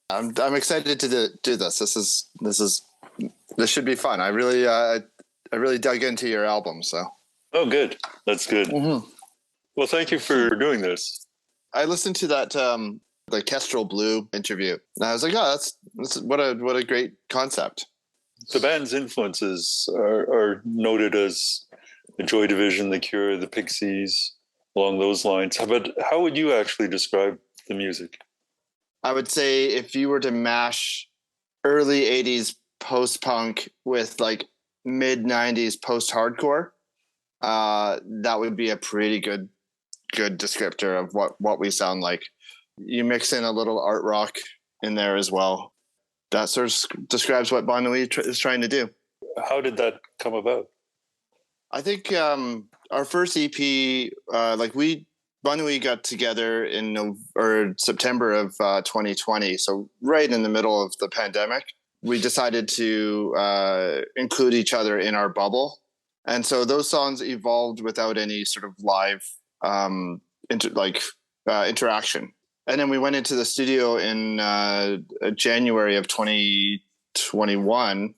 I'm excited to do this. This should be fun. I really dug into your album. So. Oh, good. That's good. Mm-hmm. Well, thank you for doing this. I listened to that the Kestrel Blue interview, and I was like, oh, that's what a great concept. The band's influences are noted as the Joy Division, The Cure, the Pixies, along those lines. But how would you actually describe the music? I would say if you were to mash early 80s post-punk with like mid 90s post-hardcore, that would be a pretty good descriptor of what we sound like. You mix in a little art rock in there as well. That sort of describes what Bonnuit is trying to do. How did that come about? I think our first EP, Bonnuit got together in September of 2020, so right in the middle of the pandemic. We decided to include each other in our bubble, and so those songs evolved without any sort of live interaction. And then we went into the studio in January of 2021,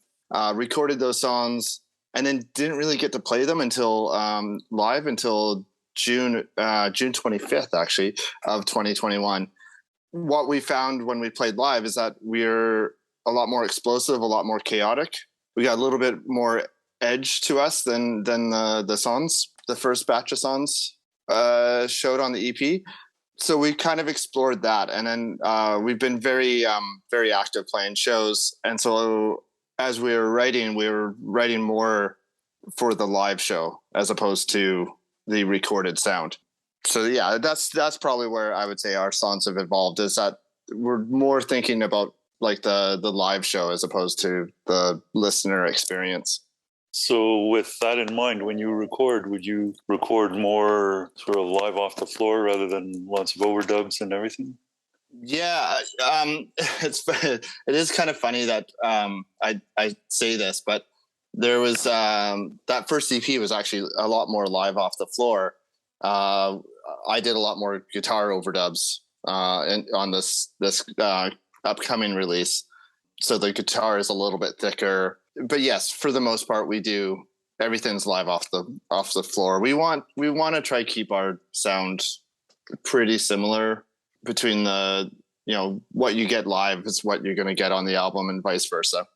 recorded those songs, and then didn't really get to play them until live until June 25th, actually, of 2021. What we found when we played live is that we're a lot more explosive, a lot more chaotic. We got a little bit more edge to us than the songs, the first batch of songs showed on the EP. So we kind of explored that, and then we've been very active playing shows. And so as we were writing more for the live show as opposed to the recorded sound. So yeah, that's probably where I would say our songs have evolved, is that we're more thinking about like the live show as opposed to the listener experience. So with that in mind, when you record, would you record more sort of live off the floor rather than lots of overdubs and everything? Yeah, it is kind of funny that I say this, but there was that first EP was actually a lot more live off the floor. I did a lot more guitar overdubs on this upcoming release, so the guitar is a little bit thicker. But yes, for the most part, we do everything's live off the floor. We want to try keep our sound pretty similar between what you get live is what you're going to get on the album and vice versa.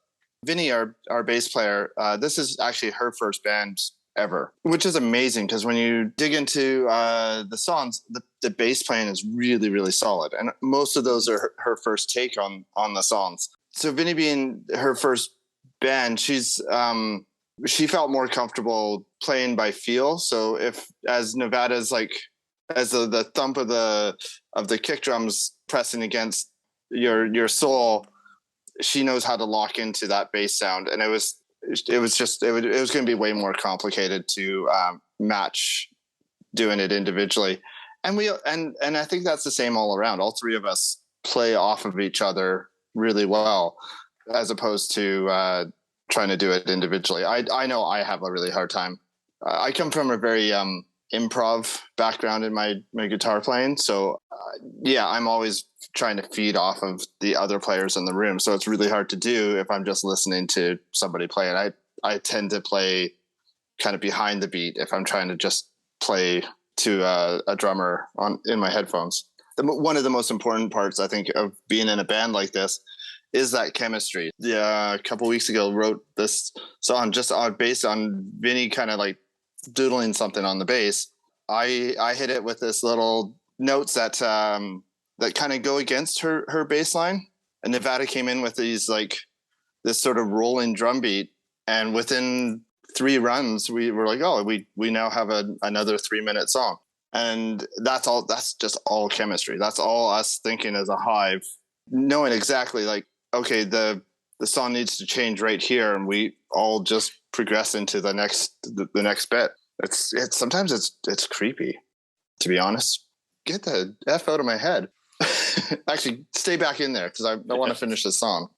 Viny, our bass player, this is actually her first band ever, which is amazing because when you dig into the songs, the bass playing is really, really solid. And most of those are her first take on the songs. So Viny being her first band, she felt more comfortable playing by feel. So as Nevada's like, as the thump of the kick drums pressing against your soul, she knows how to lock into that bass sound. And it was going to be way more complicated to match doing it individually. And I think that's the same all around. All three of us play off of each other really well, as opposed to trying to do it individually. I know I have a really hard time. I come from a very improv background in my guitar playing. So I'm always trying to feed off of the other players in the room. So it's really hard to do if I'm just listening to somebody play it. I tend to play kind of behind the beat if I'm trying to just play to a drummer in my headphones. One of the most important parts, I think, of being in a band like this is that chemistry. A couple weeks ago wrote this song just based on Viny kind of like doodling something on the bass. I hit it with this little notes that kind of go against her bass line, and Nevada came in with this sort of rolling drum beat, and within 3 runs we were like, oh, we now have another 3-minute song. And that's just all chemistry. That's all us thinking as a hive, knowing exactly like, okay, the song needs to change right here, and we all just progress into the next bit. It's sometimes it's creepy, to be honest. Get the F out of my head. Actually, stay back in there because I want to finish this song.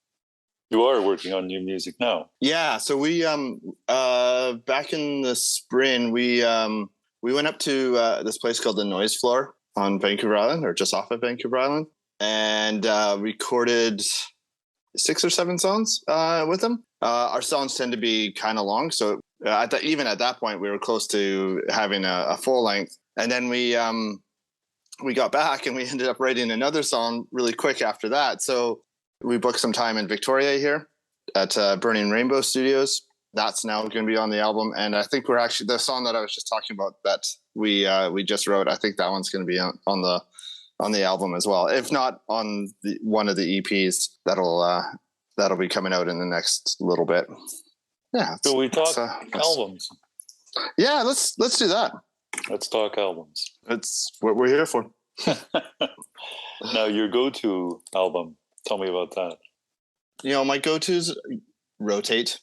You are working on new music now. Yeah. So we back in the spring we went up to this place called the Noise Floor on Vancouver Island, or just off of Vancouver Island. and recorded 6 or 7 songs with them. Our songs tend to be kind of long, so even at that point, we were close to having a full length. And then we got back and we ended up writing another song really quick after that. So we booked some time in Victoria here at Burning Rainbow Studios. That's now going to be on the album. And I think we're actually, the song that I was just talking about that we just wrote, I think that one's going to be on the album as well. If not on one of the EPs, that'll be coming out in the next little bit. Yeah. So we talk albums. Yeah, let's do that. Let's talk albums. That's what we're here for. Now, your go-to album. Tell me about that. My go-tos rotate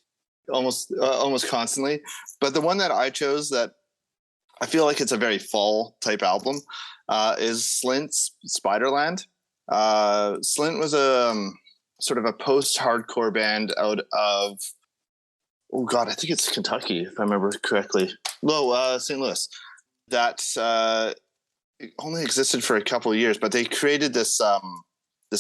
almost constantly, but the one that I chose that I feel like it's a very fall type album is Slint's Spiderland. Slint was a sort of a post-hardcore band out of, oh God, I think it's Kentucky, if I remember correctly. No, St. Louis. That only existed for a couple of years, but they created this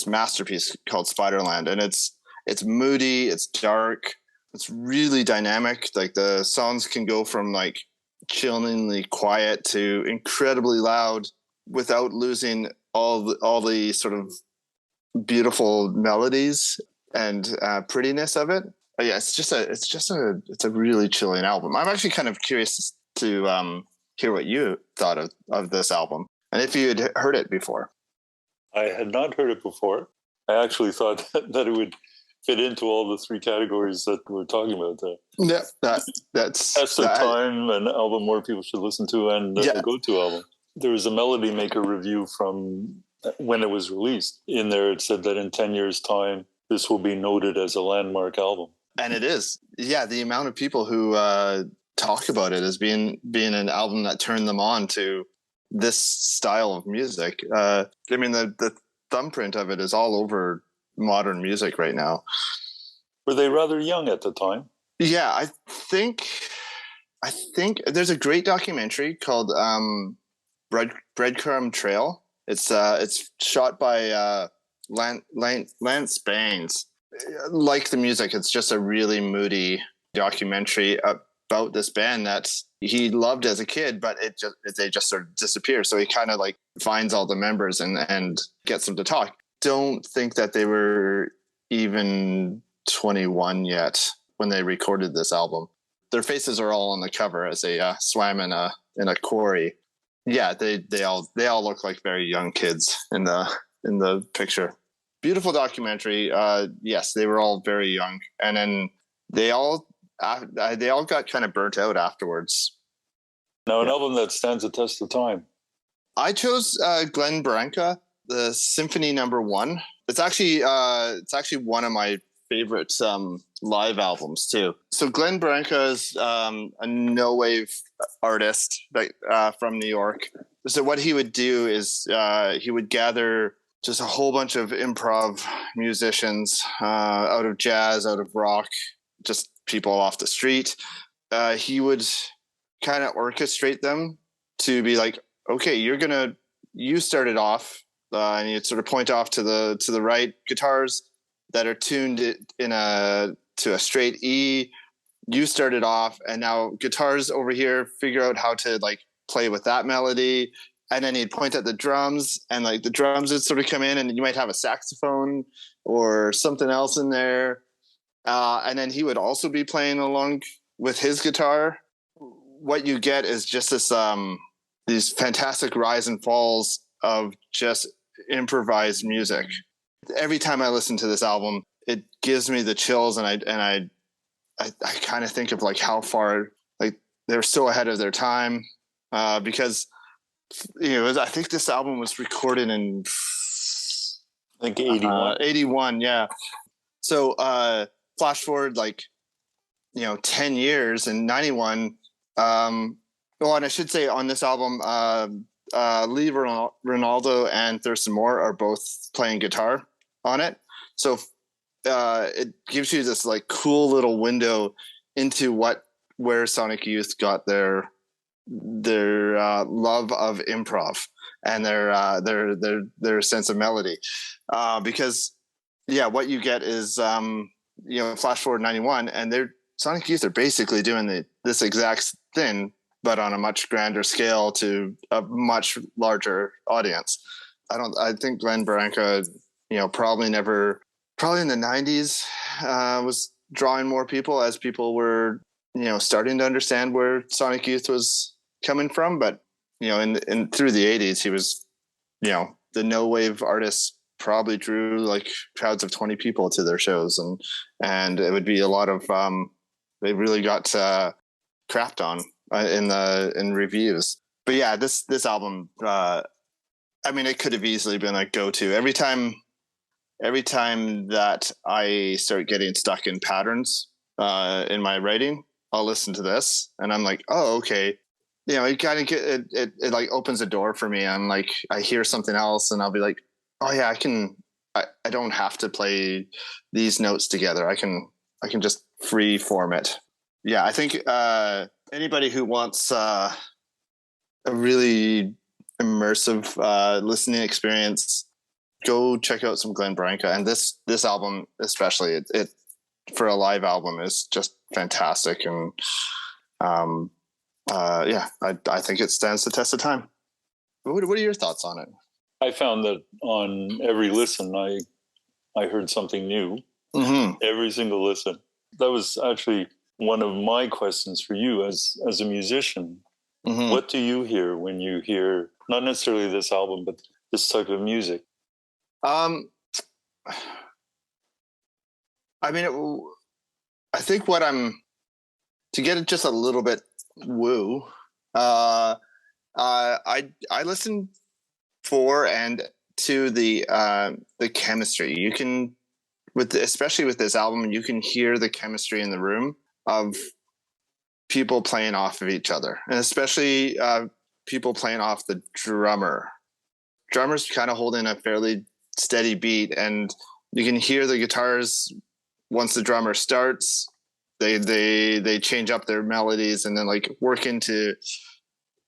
masterpiece called Spiderland, and it's moody, it's dark, it's really dynamic. Like the songs can go from like chillingly quiet to incredibly loud without losing all the sort of beautiful melodies and prettiness of it. But yeah, it's a really chilling album. I'm actually kind of curious to hear what you thought of this album and if you had heard it before. I had not heard it before. I actually thought that it would fit into all the 3 categories that we're talking about there. Yeah, that's Test of time, an album more people should listen to, and a go-to album. There was a Melody Maker review from when it was released. In there, it said that in 10 years' time, this will be noted as a landmark album. And it is. Yeah, the amount of people who talk about it as being an album that turned them on to this style of music. I mean, the thumbprint of it is all over modern music right now. Were they rather young at the time? Yeah, I think there's a great documentary called Breadcrumb Trail. It's shot by Lance Baines. Like the music, it's just a really moody documentary about this band that he loved as a kid, but they just sort of disappear. So he kind of like finds all the members and gets them to talk. Don't think that they were even 21 yet when they recorded this album. Their faces are all on the cover as they swam in a quarry. Yeah, they all look like very young kids in the picture. Beautiful documentary. Yes, they were all very young, and then they all got kind of burnt out afterwards. Now, an album that stands the test of time. I chose Glenn Branca, the Symphony Number 1. It's actually one of my favorite live albums too. So Glenn Branca is a no wave artist from New York. So what he would do is he would gather just a whole bunch of improv musicians out of jazz, out of rock, just people off the street. He would kind of orchestrate them to be like, okay, you started off, and you'd sort of point off to the right guitars that are tuned to a straight E. You started off, and now guitars over here figure out how to like play with that melody. And then he'd point at the drums, and like the drums would sort of come in, and you might have a saxophone or something else in there. And then he would also be playing along with his guitar. What you get is just these fantastic rise and falls of just improvised music. Every time I listen to this album, it gives me the chills, and I kind of think of like how far like they're so ahead of their time, because I think this album was recorded in I think 81. 81, yeah. So flash forward 10 years in 91. And I should say on this album, Lee Ronaldo and Thurston Moore are both playing guitar on it. So it gives you this like cool little window into where Sonic Youth got their love of improv. and their sense of melody, because what you get is flash forward 91, and Sonic Youth are basically doing this exact thing, but on a much grander scale to a much larger audience. I think Glenn Branca, probably in the 90s, was drawing more people as people were, starting to understand where Sonic Youth was coming from. But, in through the 80s, he was, the no wave artists probably drew like crowds of 20 people to their shows. And it would be a lot of, they really got crapped on in reviews. But yeah, this album, it could have easily been a go-to. Every time that I start getting stuck in patterns in my writing, I'll listen to this and I'm like, oh, okay. It kind of it like opens a door for me. I'm like, I hear something else and I'll be like, oh yeah, I don't have to play these notes together. I can just free form it. Yeah. I think anybody who wants a really immersive listening experience, go check out some Glenn Branca. And this album, especially, it for a live album is just fantastic. And I think it stands the test of time. What are your thoughts on it? I found that on every listen, I heard something new. Mm-hmm. Every single listen. That was actually one of my questions for you as a musician. Mm-hmm. What do you hear when you hear not necessarily this album, but this type of music? I think to get it just a little bit woo, I listen for and to the chemistry. You can, especially with this album, you can hear the chemistry in the room of people playing off of each other, and especially people playing off the drummer. Drummer's kind of holding a fairly steady beat, and you can hear the guitars once the drummer starts. They change up their melodies and then like work into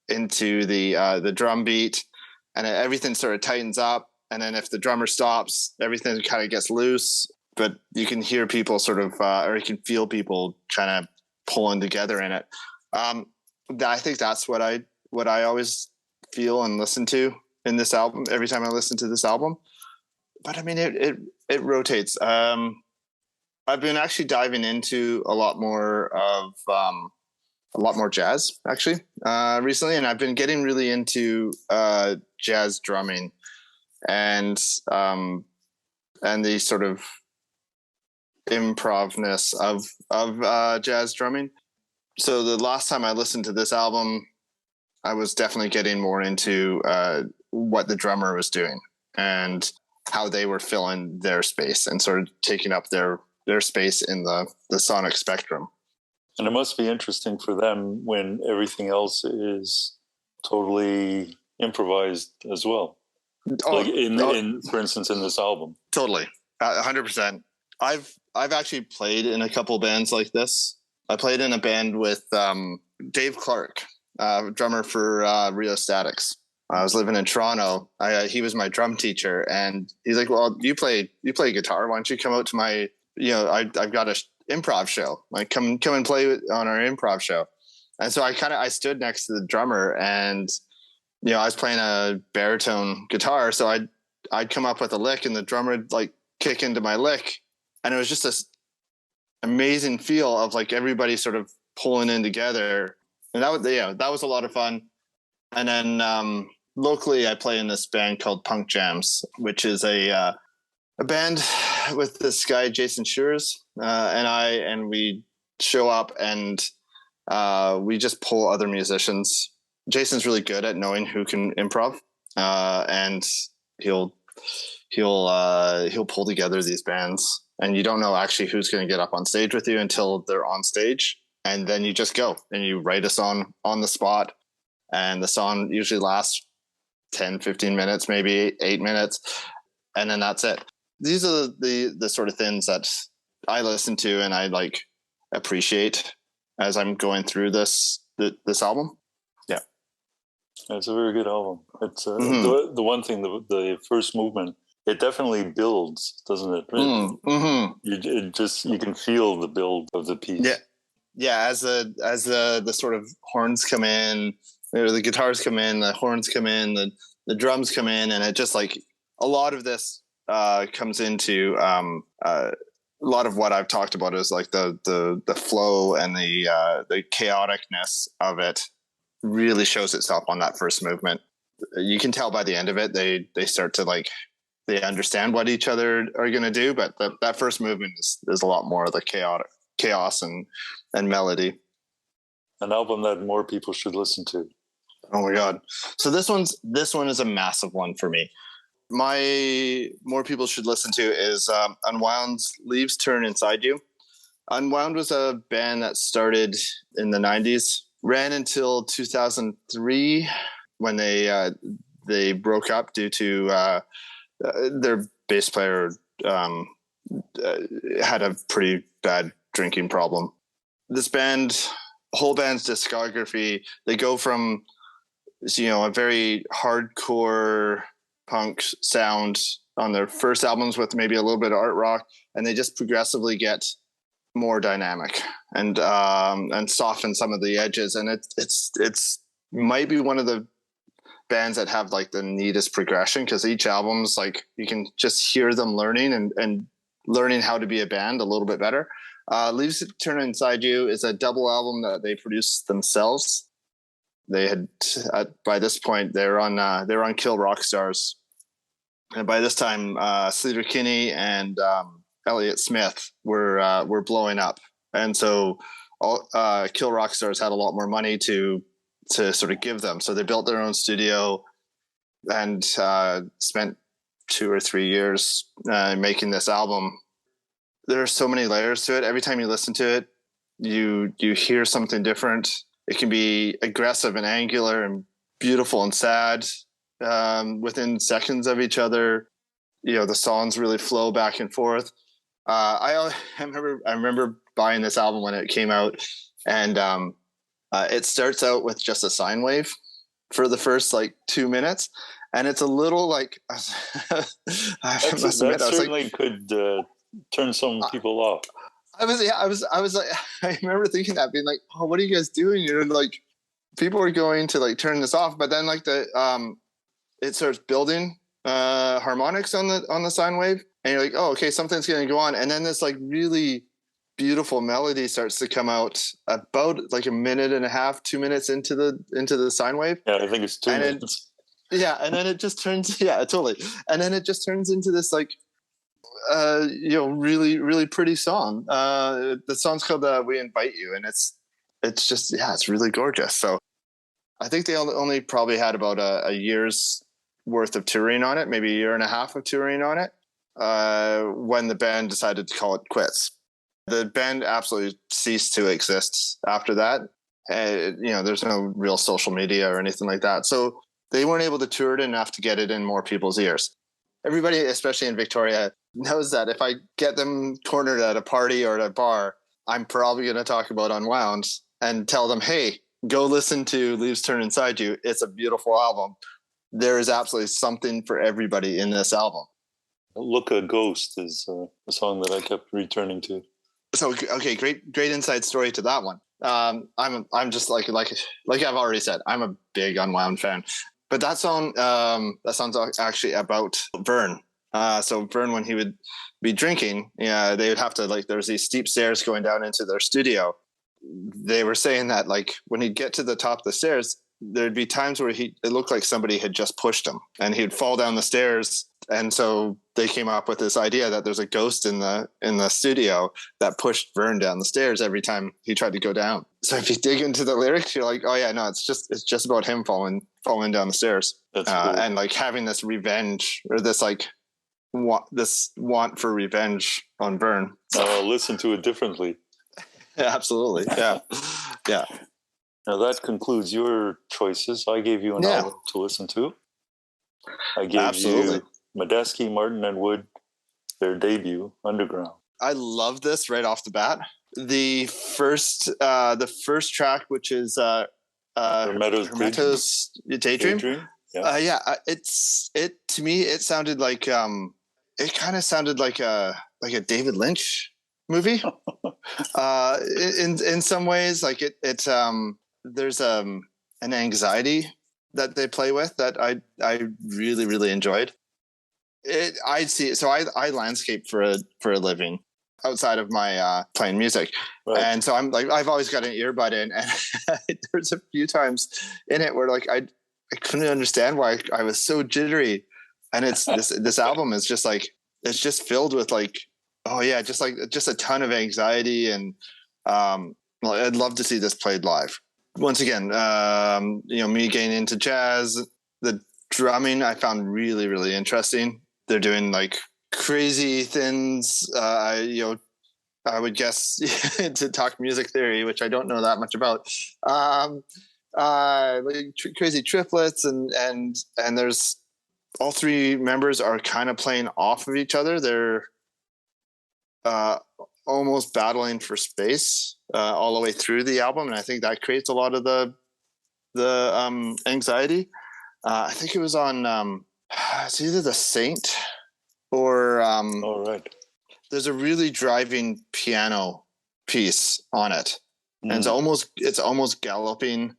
the drum beat, and everything sort of tightens up. And then if the drummer stops, everything kind of gets loose. But you can hear people sort of, or you can feel people kind of pulling together in it. I think that's what I always feel and listen to in this album every time I listen to this album. But it rotates. I've been actually diving into a lot more jazz actually recently, and I've been getting really into jazz drumming and the sort of improvness of jazz drumming. So the last time I listened to this album, I was definitely getting more into what the drummer was doing and how they were filling their space and sort of taking up their space in the sonic spectrum. And it must be interesting for them when everything else is totally improvised as well. For instance, in this album. Totally. 100%. I've actually played in a couple bands like this. I played in a band with Dave Clark, drummer for Rio Statics. I was living in Toronto. He was my drum teacher, and he's like, "Well, you play guitar. Why don't you come out to my, I've got a improv show. Like, come and play on our improv show." And so I stood next to the drummer, and I was playing a baritone guitar, so I'd come up with a lick, and the drummer would like kick into my lick, and it was just this amazing feel of like everybody sort of pulling in together, and that was a lot of fun. And then locally, I play in this band called Punk Jams, which is a band with this guy Jason Schurz and we show up and we just pull other musicians. Jason's really good at knowing who can improv, and he'll pull together these bands, and you don't know actually who's going to get up on stage with you until they're on stage, and then you just go and you write a song on the spot, and the song usually lasts 10, 15 minutes, maybe 8 minutes, and then that's it. These are the sort of things that I listen to and I like appreciate as I'm going through this album. Yeah. It's a very good album. It's Mm-hmm. the one thing, the first movement, it definitely builds, doesn't it? Mm-hmm. You can feel the build of the piece. Yeah. As the sort of horns come in, or the guitars come in, the horns come in, the drums come in, and it just like a lot of this comes into a lot of what I've talked about is like the flow and the chaoticness of it really shows itself on that first movement. You can tell by the end of it, they start to like, they understand what each other are going to do, but that first movement is a lot more of the chaos and melody. An album that more people should listen to. Oh my God. So this one is a massive one for me. My more people should listen to is Unwound's Leaves Turn Inside You. Unwound was a band that started in the 90s, ran until 2003 when they broke up due to their bass player had a pretty bad drinking problem. This whole band's discography, they go from a very hardcore punk sound on their first albums with maybe a little bit of art rock, and they just progressively get more dynamic and soften some of the edges. And it's might be one of the bands that have like the neatest progression, because each album's like you can just hear them learning and learning how to be a band a little bit better. Leaves Turn Inside You is a double album that they produced themselves. They had by this point they were on Kill Rock Stars, and by this time Sleater Kinney and Elliott Smith were blowing up, and so Kill Rock Stars had a lot more money to sort of give them, so they built their own studio and spent 2 or 3 years making this album. There are so many layers to it. Every time you listen to it, you hear something different. It can be aggressive and angular and beautiful and sad within seconds of each other. The songs really flow back and forth. I remember buying this album when it came out, and it starts out with just a sine wave for the first like 2 minutes, and it's a little like that certainly could turn some people off. I was like, I remember thinking that, being like, oh, what are you guys doing? Like people are going to like turn this off, but then like it starts building harmonics on the sine wave, and you're like, oh, okay, something's going to go on, and then this like really beautiful melody starts to come out about like a minute and a half, 2 minutes into the sine wave. Yeah, I think it's 2 minutes. And then it just turns, totally, and then it just turns into this like really, really pretty song. The song's called We Invite You, and it's just, it's really gorgeous. So I think they only probably had about a year's worth of touring on it, maybe a year and a half of touring on it, when the band decided to call it quits. The band absolutely ceased to exist after that. There's no real social media or anything like that, so they weren't able to tour it enough to get it in more people's ears. Everybody, especially in Victoria, knows that if I get them cornered at a party or at a bar, I'm probably going to talk about Unwound and tell them, hey, go listen to Leaves Turn Inside You. It's a beautiful album. There is absolutely something for everybody in this album. Look a Ghost is a song that I kept returning to. So, okay, great inside story to that one. I'm just like I've already said, I'm a big Unwound fan. But that song's actually about Vern. So Vern, when he would be drinking, they would have to there's these steep stairs going down into their studio. They were saying that when he'd get to the top of the stairs, there'd be times where it looked like somebody had just pushed him, and he'd fall down the stairs. And so they came up with this idea that there's a ghost in the studio that pushed Vern down the stairs every time he tried to go down. So if you dig into the lyrics, you're like, oh yeah, no, it's just about him falling down the stairs. That's cool. And having this revenge, or this this want for revenge on Vern. I'll listen to it differently. Yeah, absolutely. Yeah. Yeah. Now that concludes your choices. I gave you an album to listen to. I gave you Medeski, Martin and Wood, their debut, Underground. I love this right off the bat. The first track, which is Hermeto's Daydream. It to me it sounded like it kind of sounded like a David Lynch movie. In some ways, like it there's an anxiety that they play with that I really really enjoyed. I landscape for a living outside of my playing music. Right. And so I'm like, I've always got an earbud in, and there's a few times in it where like I couldn't understand why I was so jittery. And it's this album is just like, it's just filled with like, oh yeah, just a ton of anxiety. And I'd love to see this played live. Once again, me getting into jazz, the drumming I found really, really interesting. They're doing like crazy things. I would guess to talk music theory, which I don't know that much about. Like crazy triplets, and there's all three members are kind of playing off of each other. They're almost battling for space all the way through the album, and I think that creates a lot of the anxiety. I think it was on it's either The Saint or all right. There's a really driving piano piece on it, and it's almost galloping.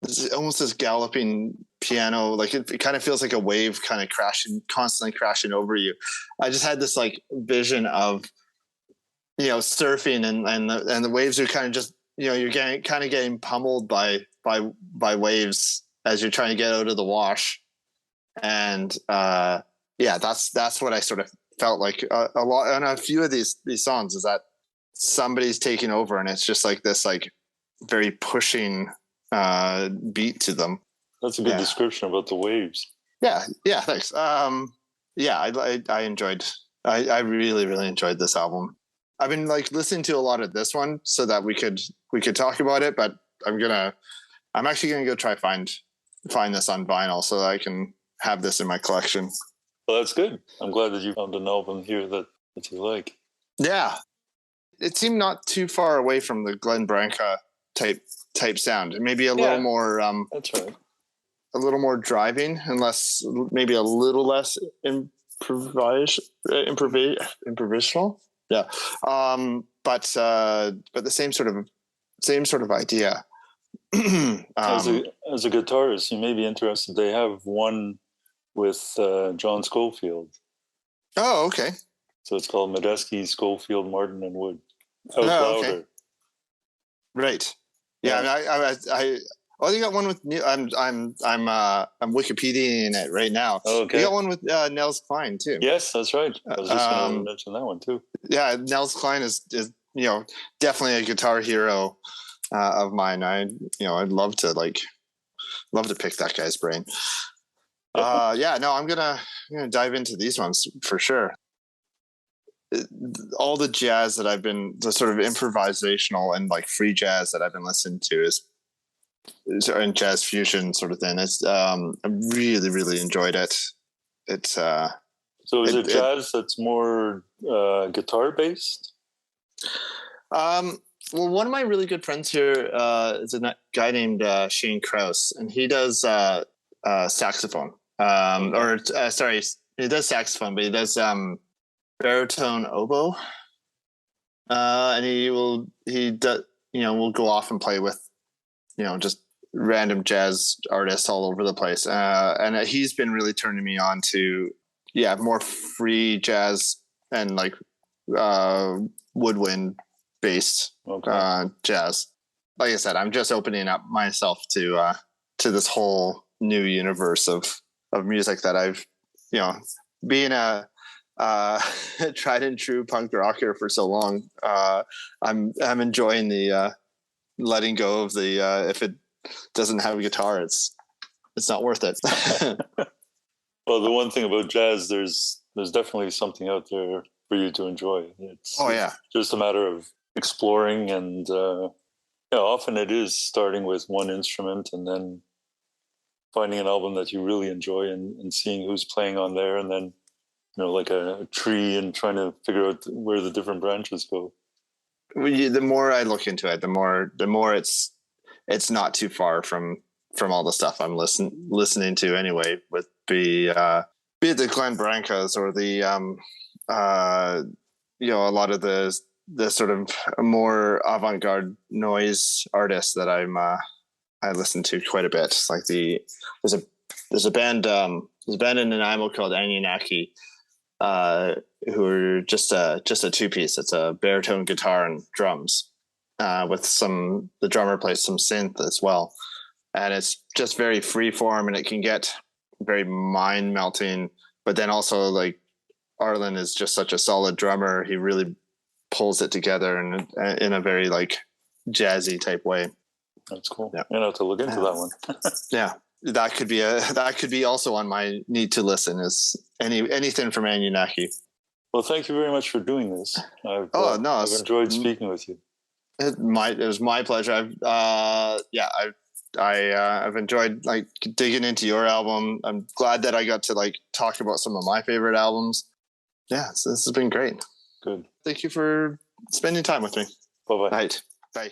It's almost this galloping piano, like it kind of feels like a wave kind of constantly crashing over you. I just had this like vision of surfing and the waves are kind of just you're getting pummeled by waves as you're trying to get out of the wash. And that's what I sort of felt like a lot on a few of these songs, is that somebody's taking over, and it's just like this like very pushing beat to them. That's a good description about the waves. Yeah, thanks. I enjoyed. I really really enjoyed this album. I've been like listening to a lot of this one so that we could talk about it, but I'm actually gonna go try find this on vinyl so that I can have this in my collection. Well, that's good. I'm glad that you found an album here that you like. Yeah. It seemed not too far away from the Glenn Branca type sound. Maybe a little more that's right. A little more driving and maybe a little less improvisational. Yeah. But the same sort of idea. As a guitarist, you may be interested. They have one with John Scofield. Oh, okay. So it's called Medeski, Scofield, Martin, and Wood. Louder. Okay. Right. Yeah. I they got one with I'm Wikipediaing it right now. Okay. They got one with Nels Cline too. Yes, that's right. I was just going to mention that one too. Yeah, Nels Cline is definitely a guitar hero of mine. I'd love to pick that guy's brain. I'm gonna dive into these ones for sure. All the jazz that the sort of improvisational and like free jazz that I've been listening to is and jazz fusion sort of thing. It's I really really enjoyed it. It's so is it jazz that's more guitar based? Well, one of my really good friends here is a guy named Shane Krause, and he does saxophone. He does saxophone, but he does baritone oboe. And we'll go off and play with just random jazz artists all over the place. And he's been really turning me on to more pree jazz and like woodwind based jazz. Like I said, I'm just opening up myself to this whole new universe of music that I've being a tried and true punk rocker for so long. I'm enjoying the letting go of the if it doesn't have a guitar, it's not worth it. Well, the one thing about jazz, there's definitely something out there for you to enjoy. It's just a matter of exploring, and often it is starting with one instrument and then finding an album that you really enjoy and seeing who's playing on there, and then like a tree, and trying to figure out where the different branches go. The more I look into it, the more it's not too far from all the stuff I'm listening to anyway, with be it the Glenn Brancas or the a lot of the sort of more avant-garde noise artists that I listen to quite a bit. Like there's a band in Nanaimo called Anunnaki, who are just a two-piece. It's a baritone guitar and drums, with the drummer plays some synth as well, and it's just very free form, and it can get very mind melting. But then also, like, Arlen is just such a solid drummer. He really pulls it together in a very like jazzy type way. That's cool. Yeah, I'll have to look into that one. Yeah, that could be also on my need to listen, is anything from Anunnaki. Well, thank you very much for doing this. I've enjoyed speaking with you. It was my pleasure. I've enjoyed like digging into your album. I'm glad that I got to like talk about some of my favorite albums. Yeah, so this has been great. Good. Thank you for spending time with me. Bye-bye. Right. Bye.